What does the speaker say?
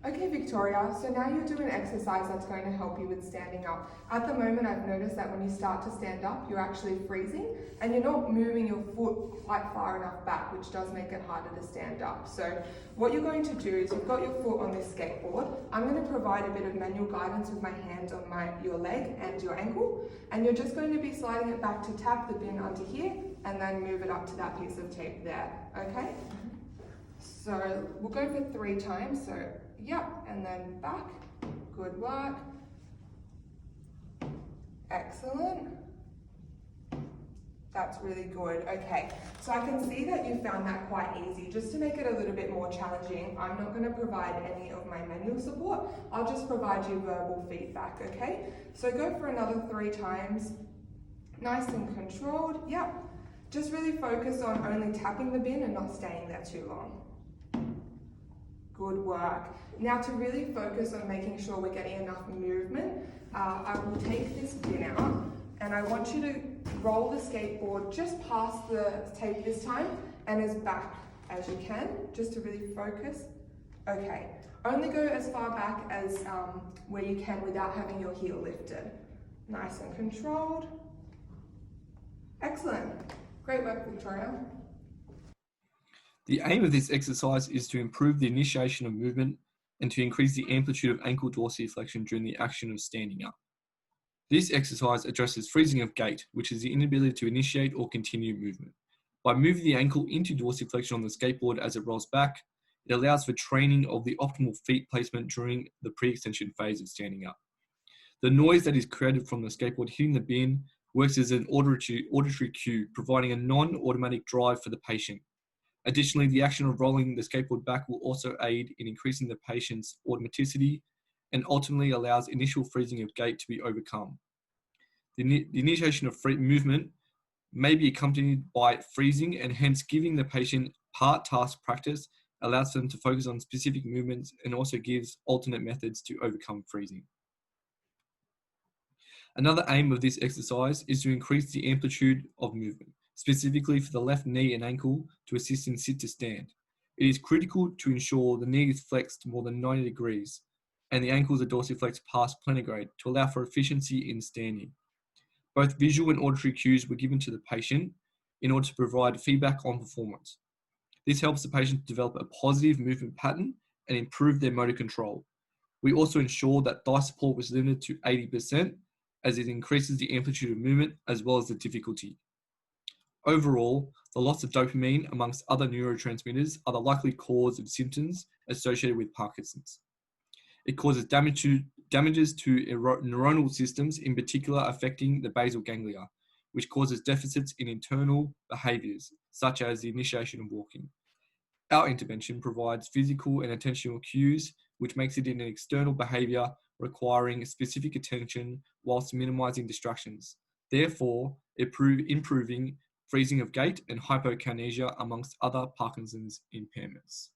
Okay, Victoria, so now you're doing an exercise that's going to help you with standing up. At the moment, I've noticed that when you start to stand up, you're actually freezing and you're not moving your foot quite far enough back, which does make it harder to stand up. So what you're going to do is you've got your foot on this skateboard. I'm going to provide a bit of manual guidance with my hand on your leg and your ankle, and you're just going to be sliding it back to tap the bin under here and then move it up to that piece of tape there, okay? So we'll go for 3 times, so yep, and then back, good work, excellent, that's really good. Okay, so I can see that you found that quite easy. Just to make it a little bit more challenging, I'm not going to provide any of my manual support, I'll just provide you verbal feedback, okay? So go for another 3 times, nice and controlled, yep. Just really focus on only tapping the bin and not staying there too long. Good work. Now to really focus on making sure we're getting enough movement, I will take this bin out and I want you to roll the skateboard just past the tape this time and as back as you can, just to really focus. Okay, only go as far back as where you can without having your heel lifted. Nice and controlled. Excellent. Great work, Victoria. The aim of this exercise is to improve the initiation of movement and to increase the amplitude of ankle dorsiflexion during the action of standing up. This exercise addresses freezing of gait, which is the inability to initiate or continue movement. By moving the ankle into dorsiflexion on the skateboard as it rolls back, it allows for training of the optimal feet placement during the pre-extension phase of standing up. The noise that is created from the skateboard hitting the bin works as an auditory cue, providing a non-automatic drive for the patient. Additionally, the action of rolling the skateboard back will also aid in increasing the patient's automaticity and ultimately allows initial freezing of gait to be overcome. The initiation of movement may be accompanied by freezing, and hence giving the patient part-task practice allows them to focus on specific movements and also gives alternate methods to overcome freezing. Another aim of this exercise is to increase the amplitude of movement, specifically for the left knee and ankle to assist in sit to stand. It is critical to ensure the knee is flexed more than 90 degrees and the ankles are dorsiflexed past plantar to allow for efficiency in standing. Both visual and auditory cues were given to the patient in order to provide feedback on performance. This helps the patient develop a positive movement pattern and improve their motor control. We also ensure that thigh support was limited to 80%, as it increases the amplitude of movement as well as the difficulty. Overall, the loss of dopamine amongst other neurotransmitters are the likely cause of symptoms associated with Parkinson's. It causes damages to neuronal systems, in particular affecting the basal ganglia, which causes deficits in internal behaviors, such as the initiation of walking. Our intervention provides physical and attentional cues, which makes it an external behavior requiring specific attention whilst minimizing distractions, therefore improving freezing of gait and hypokinesia amongst other Parkinson's impairments.